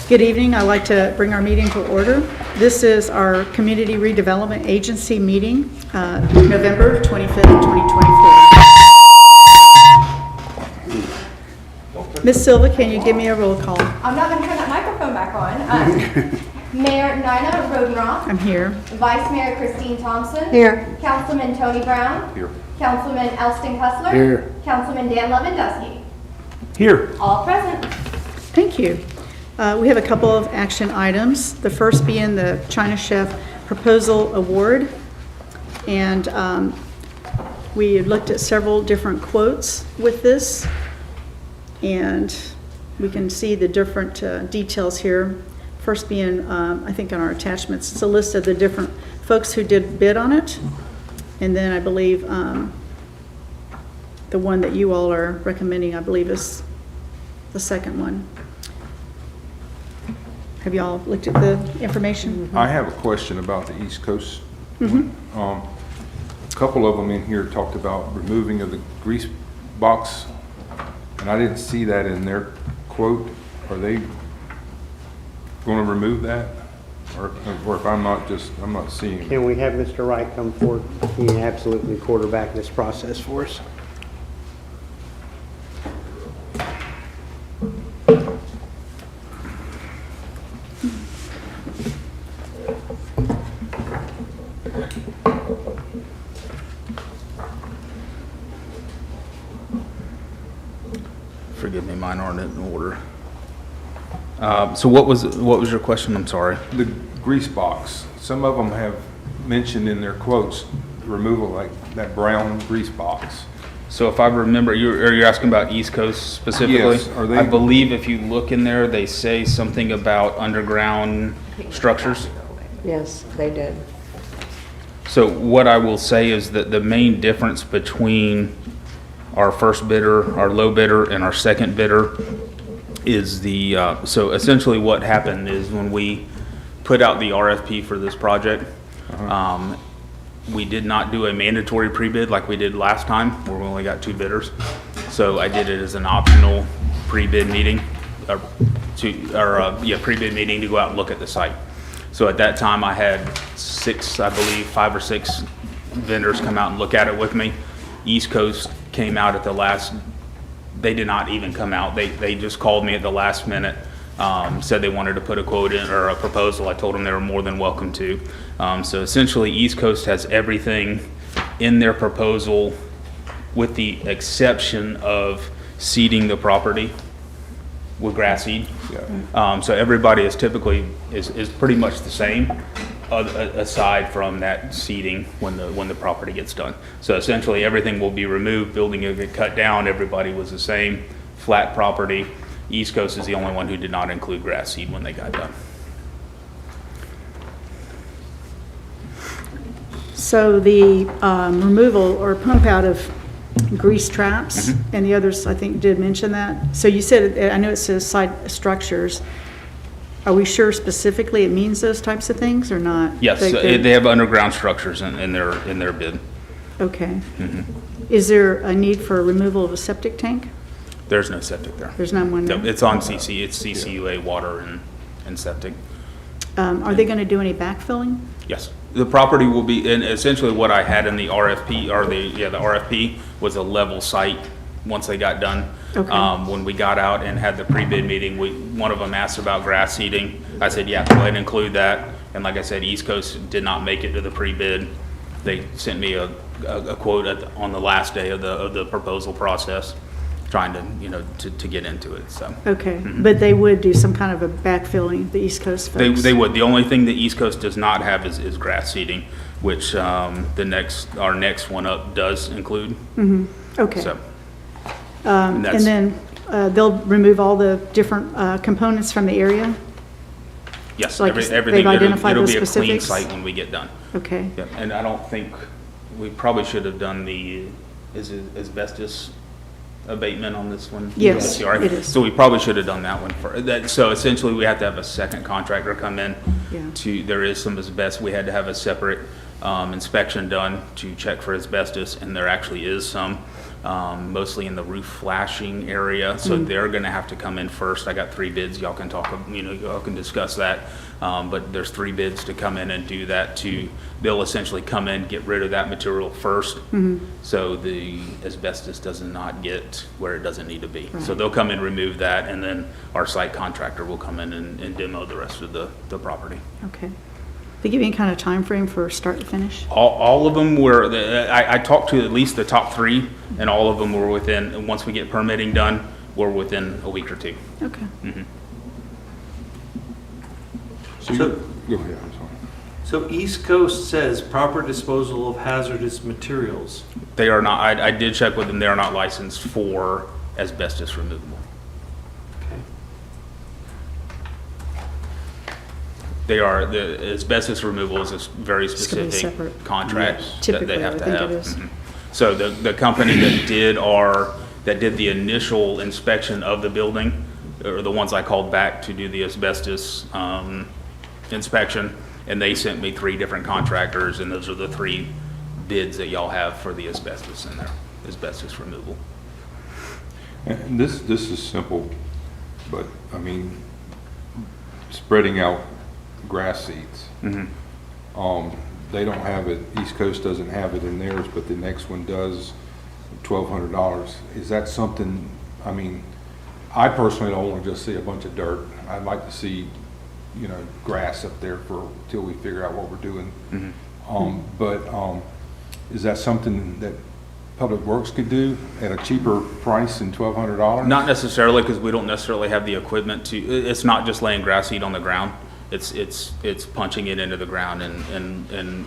Good evening. I'd like to bring our meeting to order. This is our Community Redevelopment Agency meeting, November 25th, 2024. Ms. Silva, can you give me a roll call? I'm not going to turn that microphone back on. Mayor Nina Rodenroth. I'm here. Vice Mayor Christine Thompson. Here. Councilman Tony Brown. Here. Councilman Elston Kessler. Here. Councilman Dan Levendusky. Here. All present. Thank you. We have a couple of action items. The first being the China Chef Proposal Award. And we looked at several different quotes with this. And we can see the different details here. First being, I think on our attachments, it's a list of the different folks who did bid on it. And then I believe the one that you all are recommending, I believe, is the second one. Have you all looked at the information? I have a question about the East Coast. A couple of them in here talked about removing of the grease box, and I didn't see that in their quote. Are they going to remove that? Or if I'm not seeing it? Can we have Mr. Wright come forward? He can absolutely quarterback this process for us. Forgive me, mine aren't in order. So what was your question? I'm sorry. The grease box, some of them have mentioned in their quotes removal, like that brown grease box. So if I remember, you're asking about East Coast specifically? Yes. Are they? I believe if you look in there, they say something about underground structures. Yes, they did. So what I will say is that the main difference between our first bidder, our low bidder, and our second bidder is so essentially what happened is when we put out the RFP for this project, we did not do a mandatory pre-bid like we did last time, where we only got 2 bidders. So I did it as an optional pre-bid meeting, pre-bid meeting to go out and look at the site. So at that time, I had 5 or 6 vendors come out and look at it with me. East Coast came out at the last. They did not even come out. They just called me at the last minute, said they wanted to put a quote in or a proposal. I told them they were more than welcome to. So essentially, East Coast has everything in their proposal, with the exception of seeding the property with grass seed. Yeah. So everybody is typically is pretty much the same, aside from that seeding when the property gets done. So essentially everything will be removed, building will get cut down, everybody was the same, flat property. East Coast is the only one who did not include grass seed when they got done. So the removal or pump out of grease traps, and the others I think did mention that. So you said, I know it says site structures. Are we sure specifically it means those types of things or not? Yes, they have underground structures in their bid. Okay. Is there a need for removal of a septic tank? There's no septic there. There's not one there? No, it's on CC. It's CCUA water and septic. Are they going to do any backfilling? Yes. The property will be, and essentially what I had in the RFP, or the RFP was a level site once they got done. Okay. When we got out and had the pre-bid meeting, one of them asked about grass seeding. I said, yeah, go ahead and include that. And like I said, East Coast did not make it to the pre-bid. They sent me a quote on the last day of the proposal process, trying to, to get into it, so. Okay, but they would do some kind of a backfilling, the East Coast folks? They would. The only thing the East Coast does not have is grass seeding, which our next one up does include. Okay. So, And then they'll remove all the different components from the area? yes, Like everything. they've identified it'll those be a clean specifics? site when we get done. Okay. Yeah, and I don't think we probably should have done is it asbestos abatement on this one? Yes, CRA? it is. So we probably should have done that one for that. So essentially, we have to have a second contractor come in. Yeah. There is some asbestos. We had to have a separate inspection done to check for asbestos, and there actually is some. mostly in the roof flashing area. So they're gonna have to come in first. I got 3 bids. Y'all can talk, y'all can discuss that. But there's 3 bids to come in and do that they'll essentially come in, get rid of that material first. So the asbestos does not get where it doesn't need to be. So they'll come in, remove that, and then our site contractor will come in and demo the rest of the property. Okay. They give you any kind of time frame for start to finish? All of them were, I talked to at least the top 3, and all of them were within, once we get permitting done, we're within a week or 2. Okay. So you, go ahead, I'm sorry. So East Coast says proper disposal of hazardous materials. They are not, I did check with them, they are not licensed for asbestos removal. Okay. They are, the asbestos removal is a very It's gonna be specific separate. contract that Typically, they have I to think have. it is. So the company that did the initial inspection of the building, or the ones I called back to do the asbestos inspection, and they sent me 3 different contractors, and those are the 3 bids that y'all have for the asbestos in there, asbestos removal. And this is simple, but, I mean, spreading out grass seeds. They don't have it, East Coast doesn't have it in theirs, but the next one does, $1,200. Is that something, I mean, I personally don't want to just see a bunch of dirt. I'd like to see, grass up there till we figure out what we're doing. But is that something that Public Works could do at a cheaper price than $1,200? Not necessarily, because we don't necessarily have the equipment it's not just laying grass seed on the ground. It's punching it into the ground and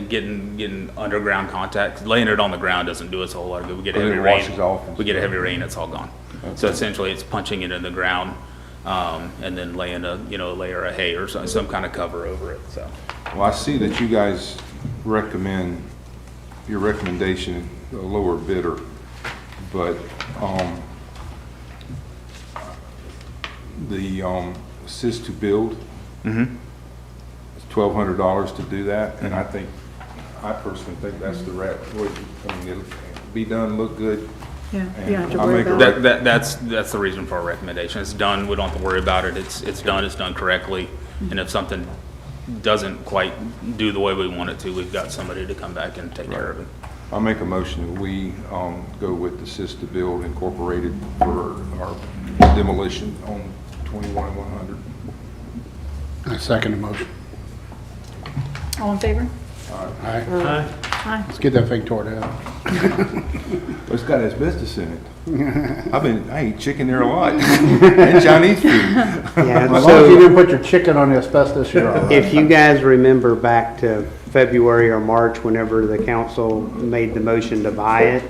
getting underground contact. Laying it on the ground doesn't do us a whole lot of good. We get a But heavy it rain. washes off and We get a stuff. heavy rain, it's all gone. So essentially, it's punching it in the ground, and then laying a layer of hay or some kind of cover over it. So Well, I see that you guys recommend, your recommendation, a lower bidder, but, the, assist to build, it's $1,200 to do that, and I personally think that's the right, I mean, it'll be done, look good. Yeah, you don't have to I'll worry make a about it. that's the reason for our recommendation. It's done. We don't have to worry about it. It's done correctly. And if something doesn't quite do the way we want it to, we've got somebody to come back and take care of it. I'll make a motion that we go with Assist to Build Incorporated for our demolition on 21-100. I second the motion. All in favor? All right, Aye. Aye. let's get that thing tore down. It's got asbestos in it. I eat chicken there a lot, and Chinese food. Yeah, As long as you so didn't put your chicken on the asbestos, you're all right. if you guys remember back to February or March, whenever the council made the motion to buy it,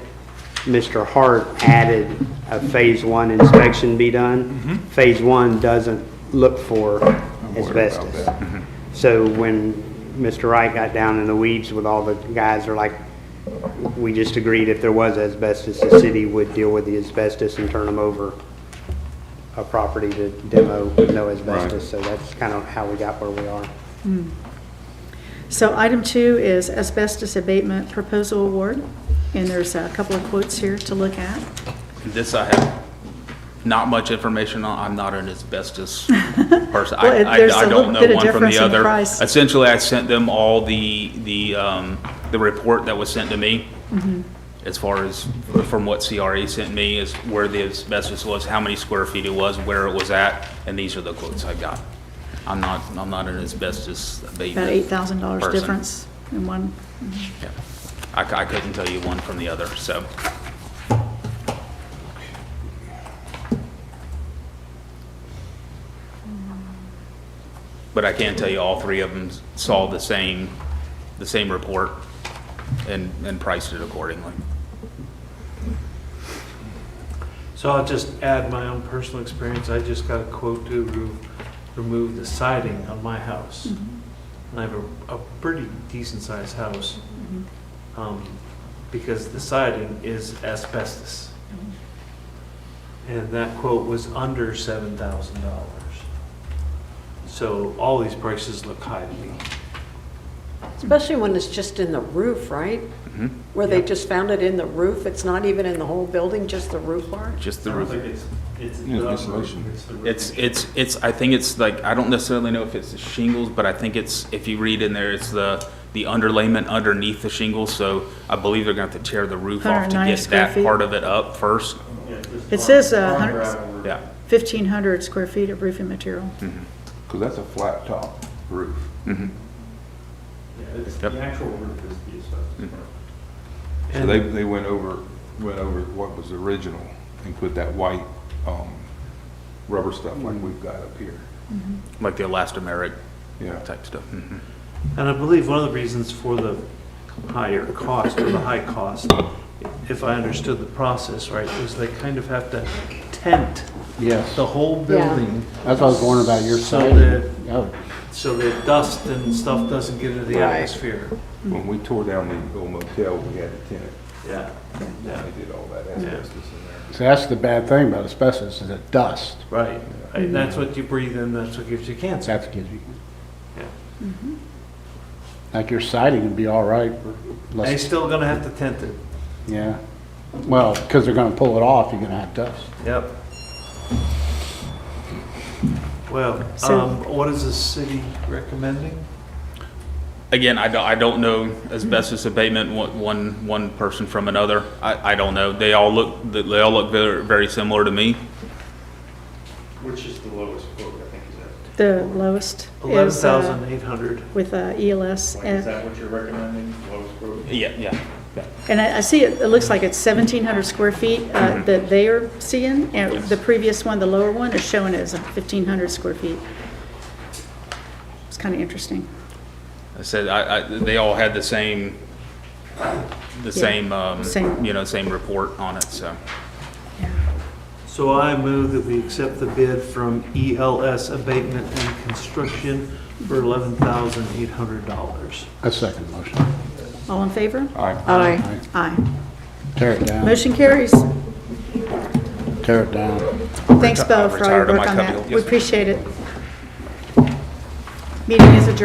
Mr. Hart added a phase 1 inspection be done. Phase 1 doesn't look for worried about asbestos. that. So when Mr. Wright got down in the weeds with all the guys, are like, we just agreed if there was asbestos, the city would deal with the asbestos and turn them over a property to demo with no asbestos. So that's kind of how we got where we are. So item 2 is asbestos abatement proposal award, and there's a couple of quotes here to look at. This I have not much information on. I'm not an asbestos person. Well, I there's a don't little know bit of one from difference the in the other. price. Essentially, I sent them all the report that was sent to me. As far as from what CRA sent me is where the asbestos was, how many square feet it was, where it was at, and these are the quotes I got. I'm not an asbestos abatement. About $8,000 person. difference in one. Yeah. I couldn't tell you one from the other, so. But I can tell you all 3 of them saw the same report and priced it accordingly. So I'll just add my own personal experience. I just got a quote to remove the siding on my house. And I have a pretty decent sized house. Because the siding is asbestos. And that quote was under $7,000. So all these prices look high to me. Especially when it's just in the roof, right? Where they just found it in the roof, it's not even in the whole building, just the roof part? Just the I don't roof. think it's Yeah, the insulation. roof, it's the roof. It's, I think it's like, I don't necessarily know if it's the shingles, but I think it's, if you read in there, it's the underlayment underneath the shingles, so I believe they're gonna have to tear the roof off to 190 get square that feet. part of it up first. Yeah, just It says, farm 100 gravel roof. Yeah. 1,500 square feet of roofing material. Because that's a flat top roof. Mhm. Yeah, it's, Yep. the actual roof is the asbestos part. So And- they went over what was original and put that white, rubber stuff like we've got up here. Like the elastomeric Yeah. type stuff. Mhm. And I believe one of the reasons for the higher cost, or the high cost, if I understood the process right, is they kind of have to tent Yes. the whole building. That's what I was wondering about your So side. that, Oh, so that dust and stuff doesn't get into the Right. atmosphere. When we tore down the old motel, we had a tenant. Yeah, yeah, They did all that asbestos in so that's the bad thing about asbestos, is it dust. right. Right, that's what you breathe in, that's what gives you cancer. That's gives you, Yeah. like your siding would be all right. They're Unless, still gonna have to tent it. yeah. Well, because they're gonna pull it off, you're gonna have dust. Yep. Well, So- what is the city recommending? Again, I don't know asbestos abatement, one person from another. I don't know. They all look very, very similar to me. Which is the lowest quote, I think, is The lowest is 11,800. with ELS. that? Like, is that what you're recommending, lowest quote? Yeah, yeah. And I see it looks like it's 1,700 square feet that they are seeing. And the previous one, the lower one, is showing it as 1,500 square feet. It's kind of interesting. I said, they all had the same, Same. same report on it, so. So I move that we accept the bid from ELS Abatement and Construction for $11,800. A second motion. All in favor? there. Aye. Aye. Aye. Tear it down, Motion carries. tear it down. Thanks, Bo, I've for all your retired on work my on cubby that. hole. We Yes. appreciate it. Meeting is adjourned.